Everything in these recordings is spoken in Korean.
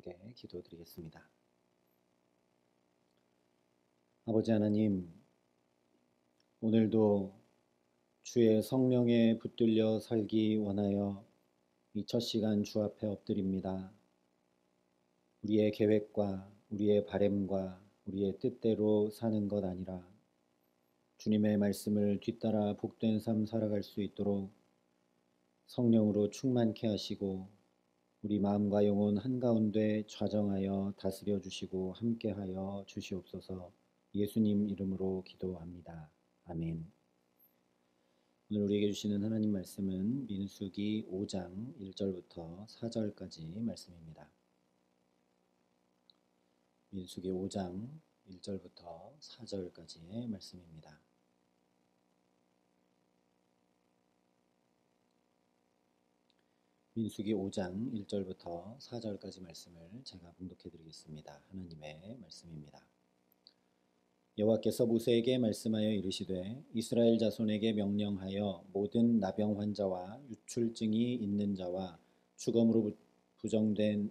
함께 기도드리겠습니다. 아버지 하나님, 오늘도 주의 성령에 붙들려 살기 원하여 이 첫 시간 주 앞에 엎드립니다. 우리의 계획과 우리의 바램과 우리의 뜻대로 사는 것 아니라 주님의 말씀을 뒤따라 복된 삶 살아갈 수 있도록 성령으로 충만케 하시고 우리 마음과 영혼 한가운데 좌정하여 다스려 주시고 함께하여 주시옵소서. 예수님 이름으로 기도합니다. 아멘. 오늘 우리에게 주시는 하나님 말씀은 민수기 5장 1절부터 4절까지 말씀입니다. 민수기 5장 1절부터 4절까지의 말씀입니다. 민수기 5장 1절부터 4절까지 말씀을 제가 봉독해 드리겠습니다. 하나님의 말씀입니다. 여호와께서 모세에게 말씀하여 이르시되 이스라엘 자손에게 명령하여 모든 나병 환자와 유출증이 있는 자와 죽음으로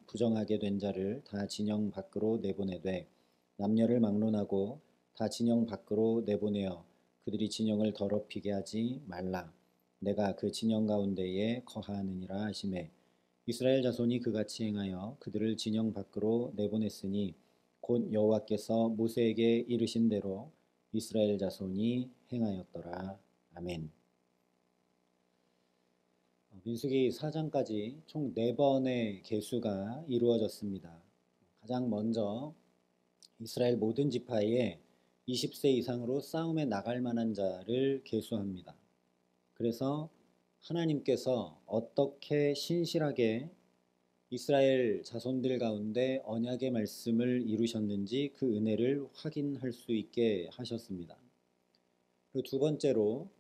부정하게 된 자를 다 진영 밖으로 내보내되 남녀를 막론하고 다 진영 밖으로 내보내어 그들이 진영을 더럽히게 하지 말라. 내가 그 진영 가운데에 거하느니라 하시매 이스라엘 자손이 그같이 행하여 그들을 진영 밖으로 내보냈으니 곧 여호와께서 모세에게 이르신 대로 이스라엘 자손이 행하였더라. 아멘. 민수기 4장까지 총 4번의 계수가 이루어졌습니다. 가장 먼저 이스라엘 모든 지파에 20세 이상으로 싸움에 나갈 만한 자를 계수합니다. 그래서 하나님께서 어떻게 신실하게 이스라엘 자손들 가운데 언약의 말씀을 이루셨는지 그 은혜를 확인할 수 있게 하셨습니다. 그리고 두 번째로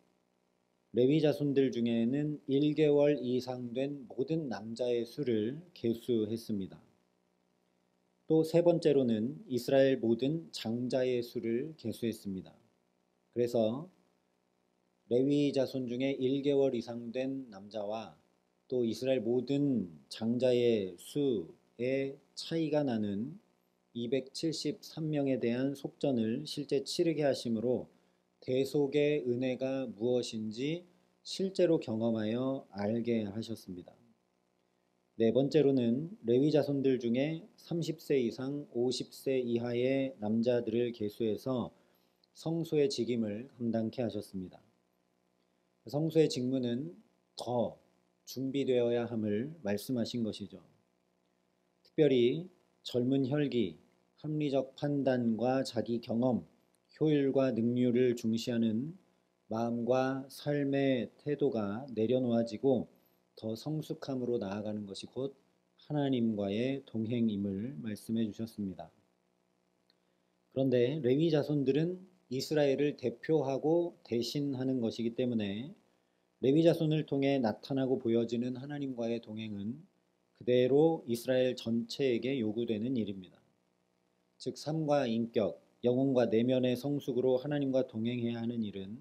레위 자손들 중에는 1개월 이상 된 모든 남자의 수를 계수했습니다. 또 세 번째로는 이스라엘 모든 장자의 수를 계수했습니다. 그래서 레위 자손 중에 1개월 이상 된 남자와 또 이스라엘 모든 장자의 수의 차이가 나는 273명에 대한 속전을 실제 치르게 하심으로 대속의 은혜가 무엇인지 실제로 경험하여 알게 하셨습니다. 네 번째로는 레위 자손들 중에 30세 이상 50세 이하의 남자들을 계수해서 성소의 직임을 감당케 하셨습니다. 성소의 직무는 더 준비되어야 함을 말씀하신 것이죠. 특별히 젊은 혈기, 합리적 판단과 자기 경험, 효율과 능률을 중시하는 마음과 삶의 태도가 내려놓아지고 더 성숙함으로 나아가는 것이 곧 하나님과의 동행임을 말씀해 주셨습니다. 그런데 레위 자손들은 이스라엘을 대표하고 대신하는 것이기 때문에 레위 자손을 통해 나타나고 보여지는 하나님과의 동행은 그대로 이스라엘 전체에게 요구되는 일입니다. 즉 삶과 인격, 영혼과 내면의 성숙으로 하나님과 동행해야 하는 일은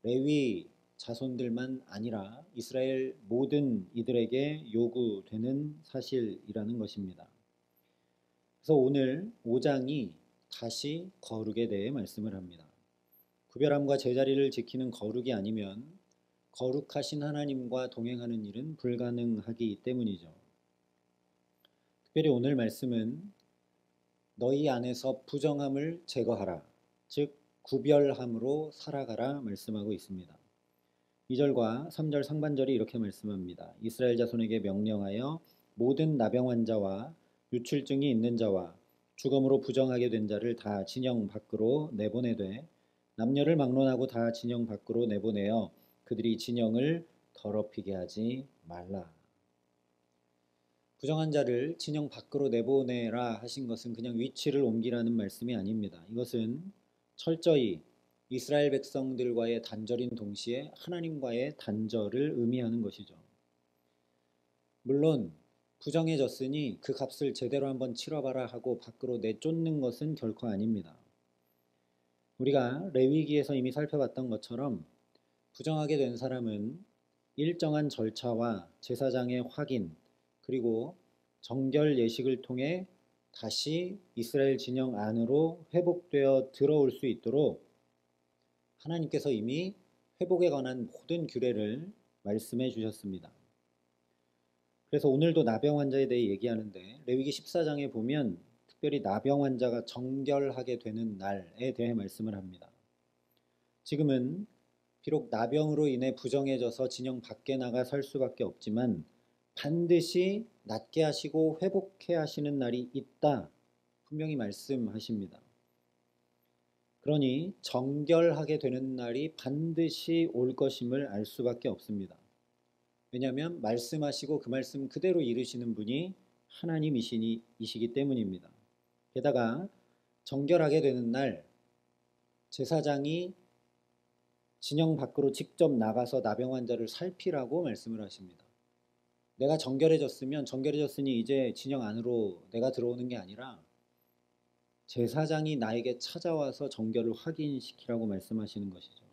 레위 자손들만 아니라 이스라엘 모든 이들에게 요구되는 사실이라는 것입니다. 그래서 오늘 5장이 다시 거룩에 대해 말씀을 합니다. 구별함과 제자리를 지키는 거룩이 아니면 거룩하신 하나님과 동행하는 일은 불가능하기 때문이죠. 특별히 오늘 말씀은 너희 안에서 부정함을 제거하라, 즉 구별함으로 살아가라 말씀하고 있습니다. 2절과 3절 상반절이 이렇게 말씀합니다. 이스라엘 자손에게 명령하여 모든 나병 환자와 유출증이 있는 자와 죽음으로 부정하게 된 자를 다 진영 밖으로 내보내되 남녀를 막론하고 다 진영 밖으로 내보내어 그들이 진영을 더럽히게 하지 말라. 부정한 자를 진영 밖으로 내보내라 하신 것은 그냥 위치를 옮기라는 말씀이 아닙니다. 이것은 철저히 이스라엘 백성들과의 단절인 동시에 하나님과의 단절을 의미하는 것이죠. 물론 부정해졌으니 그 값을 제대로 한번 치러봐라 하고 밖으로 내쫓는 것은 결코 아닙니다. 우리가 레위기에서 이미 살펴봤던 것처럼 부정하게 된 사람은 일정한 절차와 제사장의 확인 그리고 정결 예식을 통해 다시 이스라엘 진영 안으로 회복되어 들어올 수 있도록 하나님께서 이미 회복에 관한 모든 규례를 말씀해 주셨습니다. 그래서 오늘도 나병 환자에 대해 얘기하는데 레위기 14장에 보면 특별히 나병 환자가 정결하게 되는 날에 대해 말씀을 합니다. 지금은 비록 나병으로 인해 부정해져서 진영 밖에 나가 살 수밖에 없지만 반드시 낫게 하시고 회복해 하시는 날이 있다. 분명히 말씀하십니다. 그러니 정결하게 되는 날이 반드시 올 것임을 알 수밖에 없습니다. 왜냐하면 말씀하시고 그 말씀 그대로 이루시는 분이 하나님이시기 때문입니다. 게다가 정결하게 되는 날 제사장이 진영 밖으로 직접 나가서 나병 환자를 살피라고 말씀을 하십니다. 내가 정결해졌으니 이제 진영 안으로 내가 들어오는 게 아니라 제사장이 나에게 찾아와서 정결을 확인시키라고 말씀하시는 것이죠.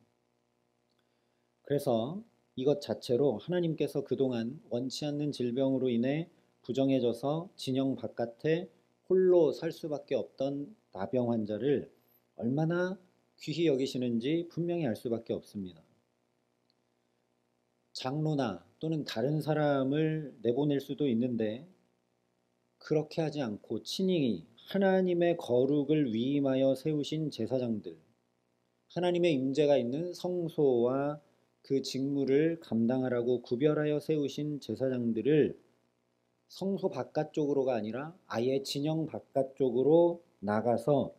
그래서 이것 자체로 하나님께서 그동안 원치 않는 질병으로 인해 부정해져서 진영 바깥에 홀로 살 수밖에 없던 나병 환자를 얼마나 귀히 여기시는지 분명히 알 수밖에 없습니다. 장로나 또는 다른 사람을 내보낼 수도 있는데 그렇게 하지 않고 친히 하나님의 거룩을 위임하여 세우신 제사장들, 하나님의 임재가 있는 성소와 그 직무를 감당하라고 구별하여 세우신 제사장들을 성소 바깥쪽으로가 아니라 아예 진영 바깥쪽으로 나가서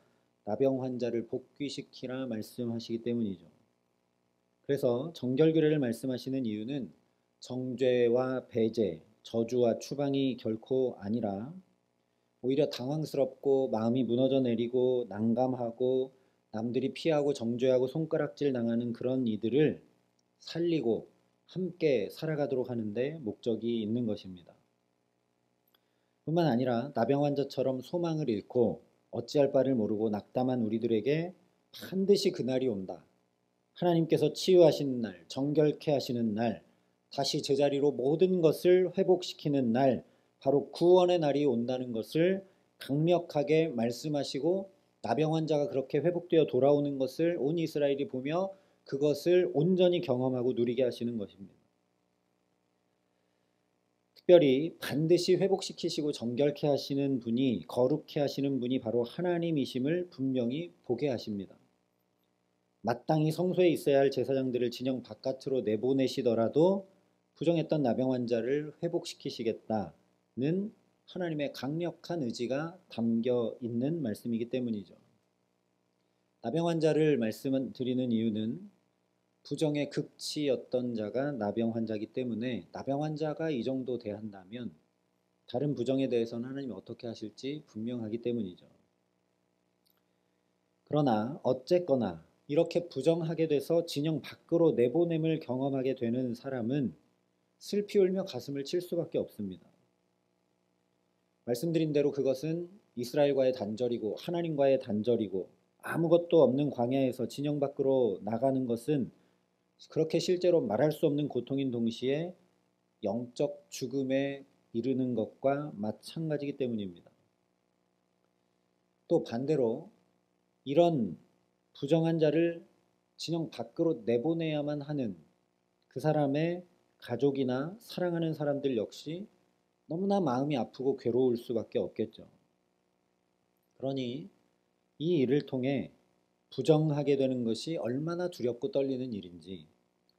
나병 환자를 복귀시키라 말씀하시기 때문이죠. 그래서 정결규례를 말씀하시는 이유는 정죄와 배제, 저주와 추방이 결코 아니라 오히려 당황스럽고 마음이 무너져 내리고 난감하고 남들이 피하고 정죄하고 손가락질 당하는 그런 이들을 살리고 함께 살아가도록 하는데 목적이 있는 것입니다. 뿐만 아니라 나병 환자처럼 소망을 잃고 어찌할 바를 모르고 낙담한 우리들에게 반드시 그날이 온다. 하나님께서 치유하시는 날, 정결케 하시는 날, 다시 제자리로 모든 것을 회복시키는 날, 바로 구원의 날이 온다는 것을 강력하게 말씀하시고 나병 환자가 그렇게 회복되어 돌아오는 것을 온 이스라엘이 보며 그것을 온전히 경험하고 누리게 하시는 것입니다. 특별히 반드시 회복시키시고 정결케 하시는 분이, 거룩케 하시는 분이 바로 하나님이심을 분명히 보게 하십니다. 마땅히 성소에 있어야 할 제사장들을 진영 바깥으로 내보내시더라도 부정했던 나병 환자를 회복시키시겠다는 하나님의 강력한 의지가 담겨 있는 말씀이기 때문이죠. 나병 환자를 말씀드리는 이유는 부정의 극치였던 자가 나병 환자이기 때문에 나병 환자가 이 정도 대한다면 다른 부정에 대해서는 하나님이 어떻게 하실지 분명하기 때문이죠. 그러나 어쨌거나 이렇게 부정하게 돼서 진영 밖으로 내보냄을 경험하게 되는 사람은 슬피 울며 가슴을 칠 수밖에 없습니다. 말씀드린 대로 그것은 이스라엘과의 단절이고 하나님과의 단절이고 아무것도 없는 광야에서 진영 밖으로 나가는 것은 그렇게 실제로 말할 수 없는 고통인 동시에 영적 죽음에 이르는 것과 마찬가지이기 때문입니다. 또 반대로 이런 부정한 자를 진영 밖으로 내보내야만 하는 그 사람의 가족이나 사랑하는 사람들 역시 너무나 마음이 아프고 괴로울 수밖에 없겠죠. 그러니 이 일을 통해 부정하게 되는 것이 얼마나 두렵고 떨리는 일인지,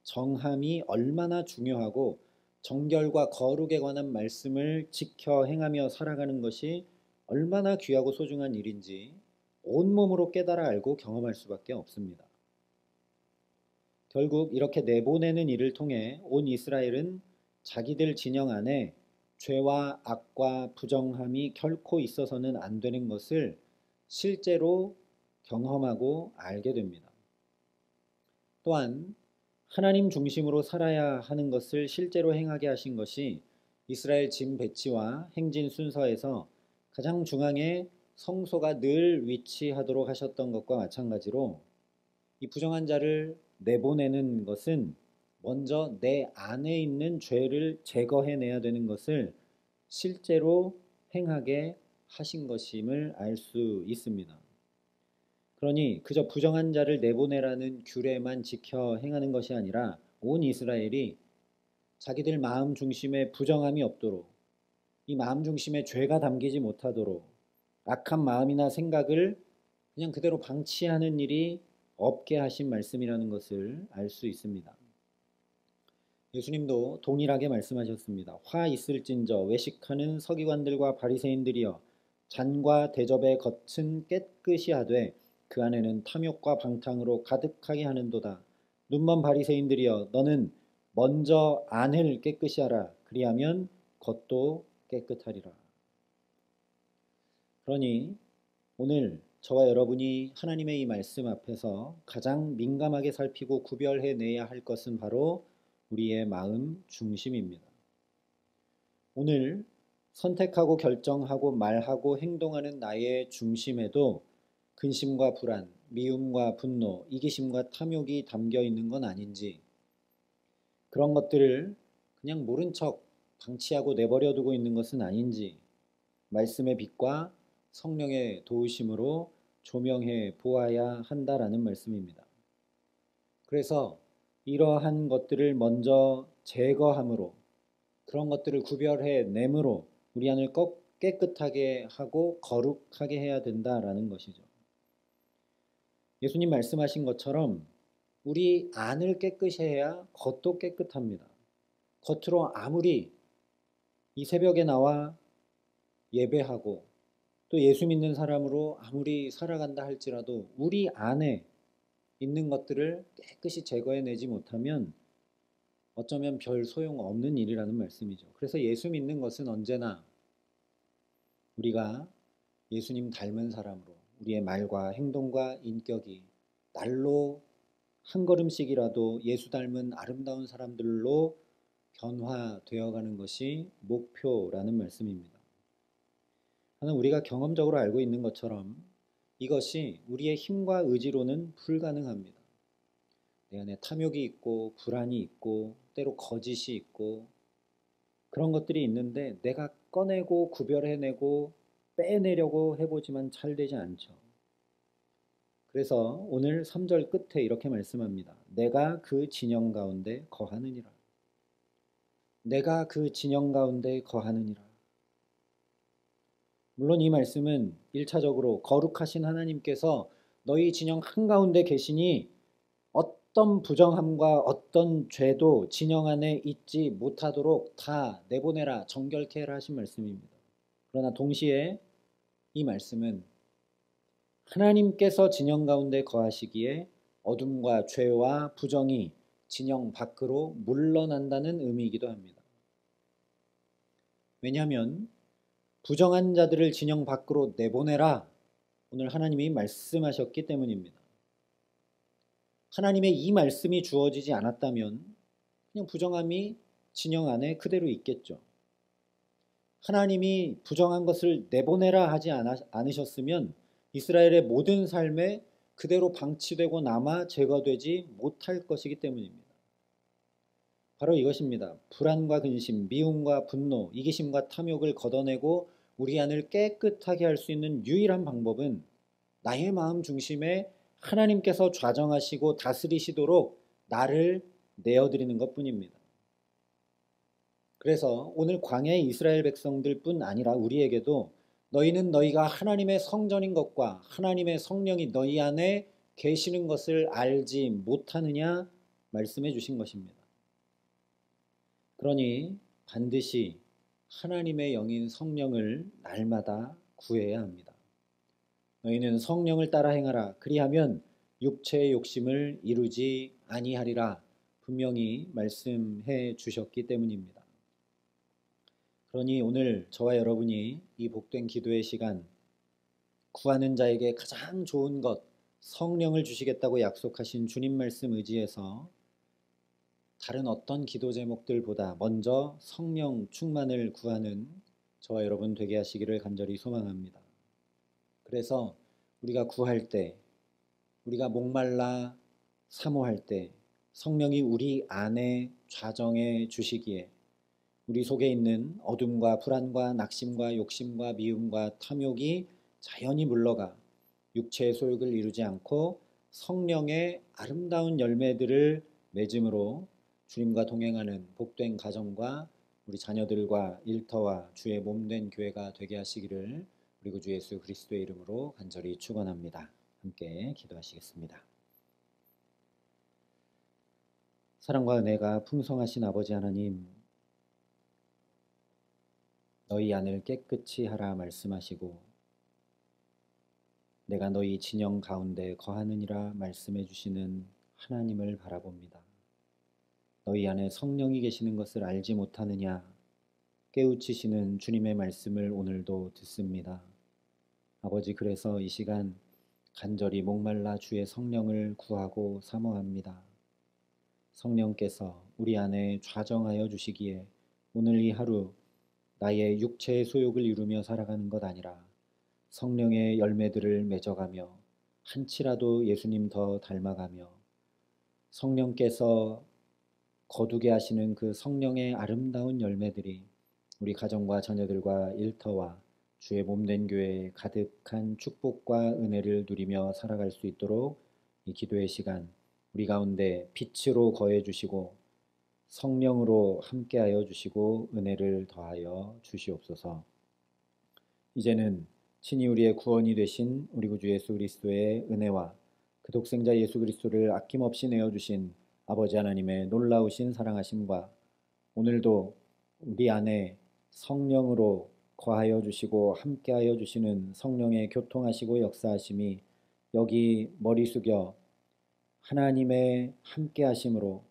정함이 얼마나 중요하고 정결과 거룩에 관한 말씀을 지켜 행하며 살아가는 것이 얼마나 귀하고 소중한 일인지 온몸으로 깨달아 알고 경험할 수밖에 없습니다. 결국 이렇게 내보내는 일을 통해 온 이스라엘은 자기들 진영 안에 죄와 악과 부정함이 결코 있어서는 안 되는 것을 실제로 경험하고 알게 됩니다. 또한 하나님 중심으로 살아야 하는 것을 실제로 행하게 하신 것이 이스라엘 짐 배치와 행진 순서에서 가장 중앙에 성소가 늘 위치하도록 하셨던 것과 마찬가지로 이 부정한 자를 내보내는 것은 먼저 내 안에 있는 죄를 제거해내야 되는 것을 실제로 행하게 하신 것임을 알 수 있습니다. 그러니 그저 부정한 자를 내보내라는 규례만 지켜 행하는 것이 아니라 온 이스라엘이 자기들 마음 중심에 부정함이 없도록, 이 마음 중심에 죄가 담기지 못하도록 악한 마음이나 생각을 그냥 그대로 방치하는 일이 없게 하신 말씀이라는 것을 알 수 있습니다. 예수님도 동일하게 말씀하셨습니다. 화 있을진저 외식하는 서기관들과 바리새인들이여 잔과 대접의 겉은 깨끗이 하되 그 안에는 탐욕과 방탕으로 가득하게 하는도다. 눈먼 바리새인들이여 너는 먼저 안을 깨끗이 하라. 그리하면 겉도 깨끗하리라. 그러니 오늘 저와 여러분이 하나님의 이 말씀 앞에서 가장 민감하게 살피고 구별해내야 할 것은 바로 우리의 마음 중심입니다. 오늘 선택하고 결정하고 말하고 행동하는 나의 중심에도 근심과 불안, 미움과 분노, 이기심과 탐욕이 담겨 있는 건 아닌지, 그런 것들을 그냥 모른 척 방치하고 내버려 두고 있는 것은 아닌지 말씀의 빛과 성령의 도우심으로 조명해 보아야 한다라는 말씀입니다. 그래서 이러한 것들을 먼저 제거함으로, 그런 것들을 구별해 내므로 우리 안을 깨끗하게 하고 거룩하게 해야 된다라는 것이죠. 예수님 말씀하신 것처럼 우리 안을 깨끗이 해야 겉도 깨끗합니다. 겉으로 아무리 이 새벽에 나와 예배하고 또 예수 믿는 사람으로 아무리 살아간다 할지라도 우리 안에 있는 것들을 깨끗이 제거해내지 못하면 어쩌면 별 소용없는 일이라는 말씀이죠. 그래서 예수 믿는 것은 언제나 우리가 예수님 닮은 사람으로 우리의 말과 행동과 인격이 날로 한 걸음씩이라도 예수 닮은 아름다운 사람들로 변화되어가는 것이 목표라는 말씀입니다. 하나 우리가 경험적으로 알고 있는 것처럼 이것이 우리의 힘과 의지로는 불가능합니다. 내 안에 탐욕이 있고 불안이 있고 때로 거짓이 있고 그런 것들이 있는데 내가 꺼내고 구별해내고 빼내려고 해보지만 잘 되지 않죠. 그래서 오늘 3절 끝에 이렇게 말씀합니다. 내가 그 진영 가운데 거하느니라. 내가 그 진영 가운데 거하느니라. 물론 이 말씀은 1차적으로 거룩하신 하나님께서 너희 진영 한가운데 계시니 어떤 부정함과 어떤 죄도 진영 안에 있지 못하도록 다 내보내라, 정결케 해라 하신 말씀입니다. 그러나 동시에 이 말씀은 하나님께서 진영 가운데 거하시기에 어둠과 죄와 부정이 진영 밖으로 물러난다는 의미이기도 합니다. 왜냐하면 부정한 자들을 진영 밖으로 내보내라, 오늘 하나님이 말씀하셨기 때문입니다. 하나님의 이 말씀이 주어지지 않았다면 그냥 부정함이 진영 안에 그대로 있겠죠. 하나님이 부정한 것을 내보내라 하지 않으셨으면 이스라엘의 모든 삶에 그대로 방치되고 남아 제거되지 못할 것이기 때문입니다. 바로 이것입니다. 불안과 근심, 미움과 분노, 이기심과 탐욕을 걷어내고 우리 안을 깨끗하게 할 수 있는 유일한 방법은 나의 마음 중심에 하나님께서 좌정하시고 다스리시도록 나를 내어드리는 것뿐입니다. 그래서 오늘 광야의 이스라엘 백성들뿐 아니라 우리에게도 너희는 너희가 하나님의 성전인 것과 하나님의 성령이 너희 안에 계시는 것을 알지 못하느냐 말씀해 주신 것입니다. 그러니 반드시 하나님의 영인 성령을 날마다 구해야 합니다. 너희는 성령을 따라 행하라. 그리하면 육체의 욕심을 이루지 아니하리라. 분명히 말씀해 주셨기 때문입니다. 그러니 오늘 저와 여러분이 이 복된 기도의 시간, 구하는 자에게 가장 좋은 것, 성령을 주시겠다고 약속하신 주님 말씀 의지해서 다른 어떤 기도 제목들보다 먼저 성령 충만을 구하는 저와 여러분 되게 하시기를 간절히 소망합니다. 그래서 우리가 구할 때, 우리가 목말라 사모할 때 성령이 우리 안에 좌정해 주시기에 우리 속에 있는 어둠과 불안과 낙심과 욕심과 미움과 탐욕이 자연히 물러가 육체의 소욕을 이루지 않고 성령의 아름다운 열매들을 맺음으로 주님과 동행하는 복된 가정과 우리 자녀들과 일터와 주의 몸된 교회가 되게 하시기를 우리 구주 예수 그리스도의 이름으로 간절히 축원합니다. 함께 기도하시겠습니다. 사랑과 은혜가 풍성하신 아버지 하나님, 너희 안을 깨끗이 하라 말씀하시고 내가 너희 진영 가운데 거하느니라 말씀해 주시는 하나님을 바라봅니다. 너희 안에 성령이 계시는 것을 알지 못하느냐 깨우치시는 주님의 말씀을 오늘도 듣습니다. 아버지, 그래서 이 시간 간절히 목말라 주의 성령을 구하고 사모합니다. 성령께서 우리 안에 좌정하여 주시기에 오늘 이 하루 나의 육체의 소욕을 이루며 살아가는 것 아니라 성령의 열매들을 맺어가며 한치라도 예수님 더 닮아가며 성령께서 거두게 하시는 그 성령의 아름다운 열매들이 우리 가정과 자녀들과 일터와 주의 몸된 교회에 가득한 축복과 은혜를 누리며 살아갈 수 있도록 이 기도의 시간 우리 가운데 빛으로 거해 주시고 성령으로 함께하여 주시고 은혜를 더하여 주시옵소서. 이제는 친히 우리의 구원이 되신 우리 구주 예수 그리스도의 은혜와 그 독생자 예수 그리스도를 아낌없이 내어주신 아버지 하나님의 놀라우신 사랑하심과 오늘도 우리 안에 성령으로 거하여 주시고 함께하여 주시는 성령의 교통하시고 역사하심이 여기 머리 숙여 하나님의 함께하심으로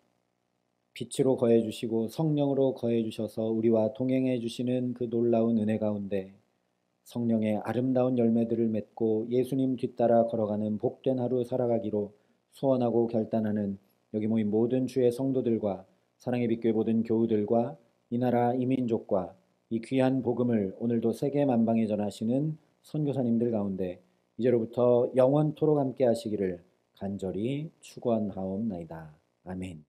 빛으로 거해 주시고 성령으로 거해 주셔서 우리와 동행해 주시는 그 놀라운 은혜 가운데 성령의 아름다운 열매들을 맺고 예수님 뒤따라 걸어가는 복된 하루 살아가기로 소원하고 결단하는 여기 모인 모든 주의 성도들과 사랑의 빛교회 모든 교우들과 이 나라 이 민족과 이 귀한 복음을 오늘도 세계 만방에 전하시는 선교사님들 가운데 이제로부터 영원토록 함께 하시기를 간절히 축원하옵나이다. 아멘.